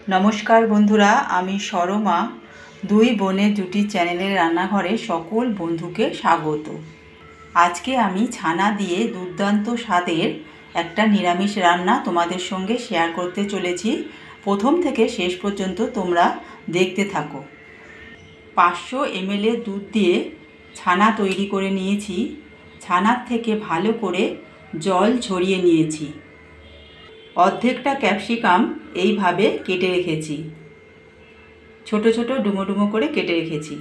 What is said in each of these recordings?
नमस्कार बंधुरा आमी सरमा दुई बोनेर जुटी चैनेलेर रान्नाघरे सकल बंधुके स्वागत। आज के आमी छाना दिए दुर्दान्त स्वादेर एकटा निरामिष रान्ना तोमादेर संगे शेयर करते चलेछि। प्रथम थेके शेष पर्यन्त तोमरा देखते थाको। 500 ml दूध दिए छाना तैरी करे निয়েছি। छानार थेके भालो करे जल झरिয়ে निয়েছি। अर्धेकटा ক্যাপসিকাম এইভাবে কেটে রেখেছি, ছোট ছোট ডুমো ডুমো করে কেটে রেখেছি।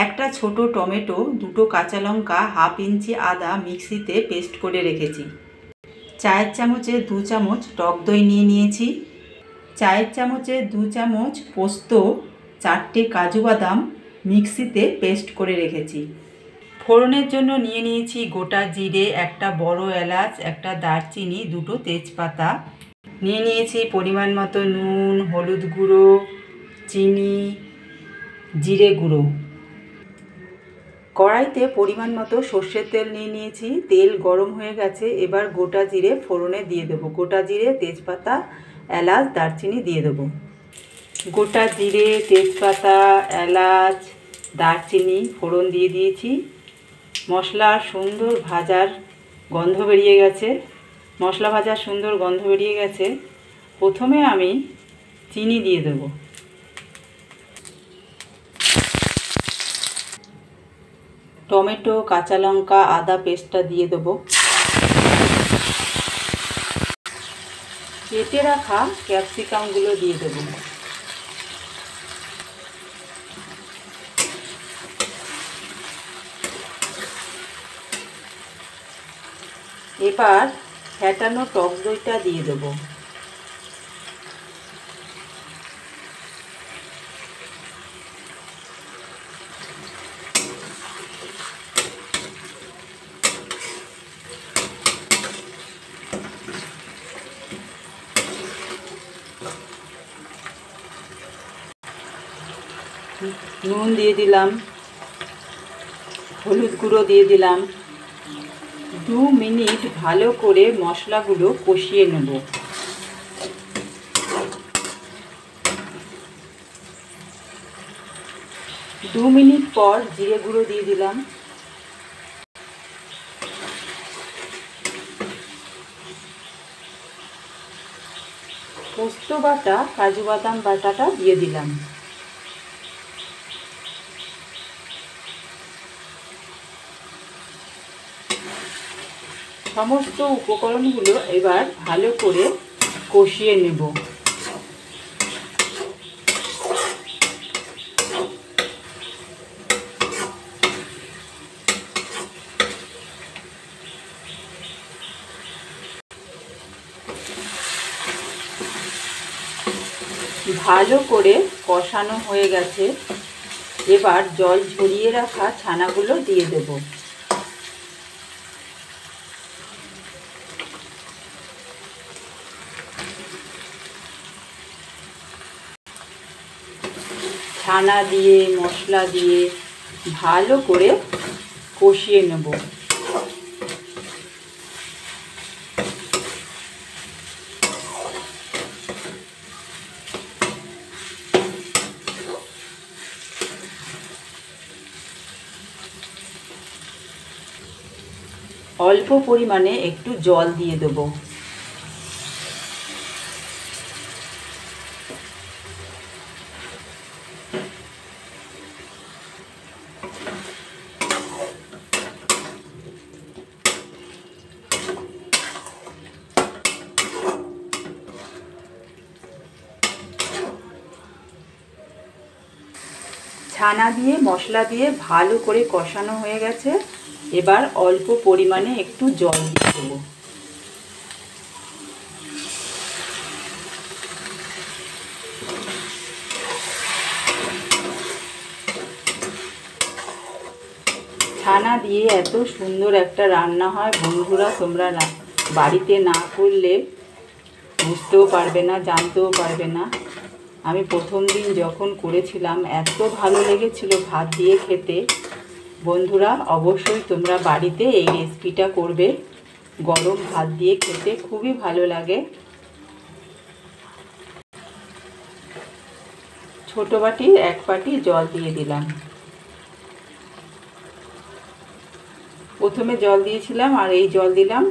একটা ছোট টমেটো, দুটো কাঁচা লঙ্কা, হাফ ইঞ্চি আদা মিক্সিতে পেস্ট করে রেখেছি। চায়ের চামচে 2 চামচ টক দই নিয়ে নিয়েছি। চায়ের চামচে 2 চামচ পোস্ত, 4টে কাজু বাদাম মিক্সিতে পেস্ট করে রেখেছি। ফোড়নের জন্য নিয়ে নিয়েছি গোটা জিরে, একটা বড় এলাচ, একটা দারচিনি, দুটো তেজপাতা। নিয়ে নিয়েছি পরিমাণ মতো নুন, হলুদ গুঁড়ো, চিনি, জিরে গুঁড়ো। কড়াইতে পরিমাণ মতো সর্ষের তেল নিয়ে নিয়েছি। তেল গরম হয়ে গেছে, এবার গোটা জিরে ফোড়নে দিয়ে দেবো। গোটা জিরে, তেজপাতা, এলাচ, দারচিনি দিয়ে দেবো। গোটা জিরে, তেজপাতা, এলাচ, দারচিনি ফোড়ন দিয়ে দিয়েছি। মশলার সুন্দর ভাজার গন্ধ বেরিয়ে গেছে। মশলা ভাজার সুন্দর গন্ধ বেরিয়ে গেছে। প্রথমে আমি চিনি দিয়ে দেব। টমেটো, কাঁচা লঙ্কা, আদা পেস্টটা দিয়ে দেব। কেটে রাখা ক্যাপসিকামগুলো দিয়ে দেব। এবার ফেটানো টক দইটা দিয়ে দেব। নুন দিয়ে দিলাম, হলুদ গুঁড়ো দিয়ে দিলাম। 2 মিনিট ভালো করে মশলাগুলো কষিয়ে নেব। দু মিনিট পর জিরে গুঁড়ো দিয়ে দিলাম। পোস্ত বাটা, কাজু বাদাম বাটাটা দিয়ে দিলাম। সমস্ত উপকরণগুলো এবার ভালো করে কষিয়ে নেব। ভালো করে কষানো হয়ে গেছে। এবার জল ঝরিয়ে রাখা ছানাগুলো দিয়ে দেব। ছানা দিয়ে মশলা দিয়ে ভালো করে কষিয়ে নেব। অল্প পরিমাণে একটু জল দিয়ে দেব। ছানা দিয়ে মশলা দিয়ে ভালো করে কষানো হয়ে গেছে। এবার অল্প পরিমাণে একটু জল দিয়ে দেবো। ছানা দিয়ে এত সুন্দর একটা রান্না হয় বন্ধুরা, তোমরা বাড়িতে না করলে বুঝতেও পারবে না, জানতেও পারবে না। আমি প্রথম দিন যখন করেছিলাম এত ভালো লেগেছিল ভাত দিয়ে খেতে। বন্ধুরা অবশ্যই তোমরা বাড়িতে এই রেসিপিটা করবে। গরম ভাত দিয়ে খেতে খুবই ভালো লাগে। ছোট বাটির 1 বাটি জল দিয়ে দিলাম। প্রথমে জল দিয়েছিলাম আর এই জল দিলাম,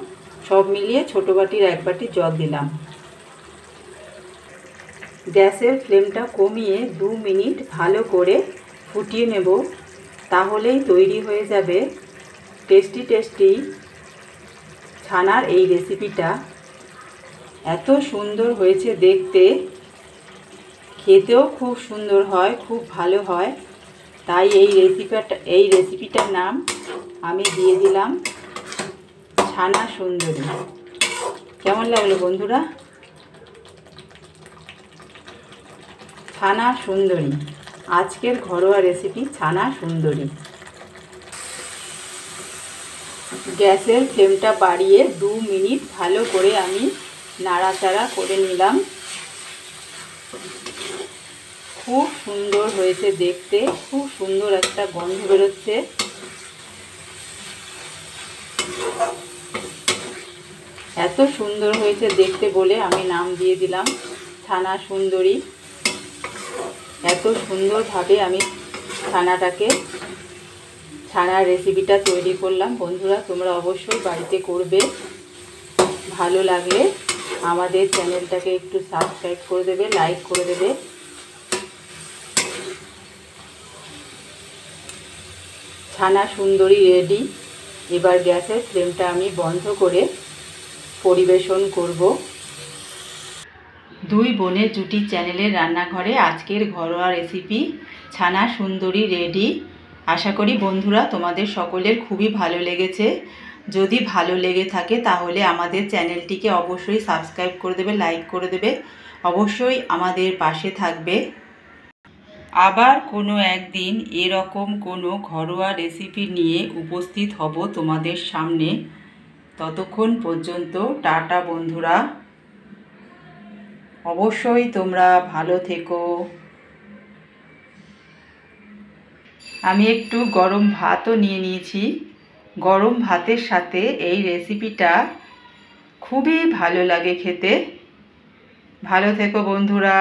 সব মিলিয়ে ছোট বাটির 1 বাটি জল দিলাম। গ্যাসের ফ্লেমটা কমিয়ে 2 মিনিট ভালো করে ফুটিয়ে নেব, তাহলেই তৈরি হয়ে যাবে টেস্টি টেস্টি ছানার এই রেসিপিটা। এত সুন্দর হয়েছে দেখতে, খেতেও খুব সুন্দর হয়, খুব ভালো হয়। তাই এই রেসিপিটার নাম আমি দিয়ে দিলাম ছানা সুন্দরী। কেমন লাগলো বন্ধুরা? ছানা সুন্দরী, আজকের ঘরোয়া রেসিপি ছানা সুন্দরী। গ্যাসের ফ্লেমটা বাড়িয়ে 2 মিনিট ভালো করে আমি নাড়াচাড়া করে নিলাম। খুব সুন্দর হয়েছে দেখতে, খুব সুন্দর একটা গন্ধ বেরোচ্ছে। এত সুন্দর হয়েছে দেখতে বলে আমি নাম দিয়ে দিলাম ছানা সুন্দরী। এত সুন্দরভাবে আমি ছানার রেসিপিটা তৈরি করলাম। বন্ধুরা, তোমরা অবশ্যই বাড়িতে করবে। ভালো লাগলে আমাদের চ্যানেলটাকে একটু সাবস্ক্রাইব করে দেবে, লাইক করে দেবে। ছানা সুন্দরী রেডি। এবার গ্যাসের ফ্লেমটা আমি বন্ধ করে পরিবেশন করব। 2 বোনের জুটি চ্যানেলের রান্নাঘরে আজকের ঘরোয়া রেসিপি ছানা সুন্দরী রেডি। আশা করি বন্ধুরা তোমাদের সকলের খুবই ভালো লেগেছে। যদি ভালো লেগে থাকে তাহলে আমাদের চ্যানেলটিকে অবশ্যই সাবস্ক্রাইব করে দেবে, লাইক করে দেবে, অবশ্যই আমাদের পাশে থাকবে। আবার কোনো একদিন এরকম কোনো ঘরোয়া রেসিপি নিয়ে উপস্থিত হব তোমাদের সামনে। ততক্ষণ পর্যন্ত টাটা বন্ধুরা, অবশ্যই তোমরা ভালো থেকো। আমি একটু গরম ভাতও নিয়ে নিয়েছি। গরম ভাতের সাথে এই রেসিপিটা খুবই ভালো লাগে খেতে। ভালো থেকো বন্ধুরা।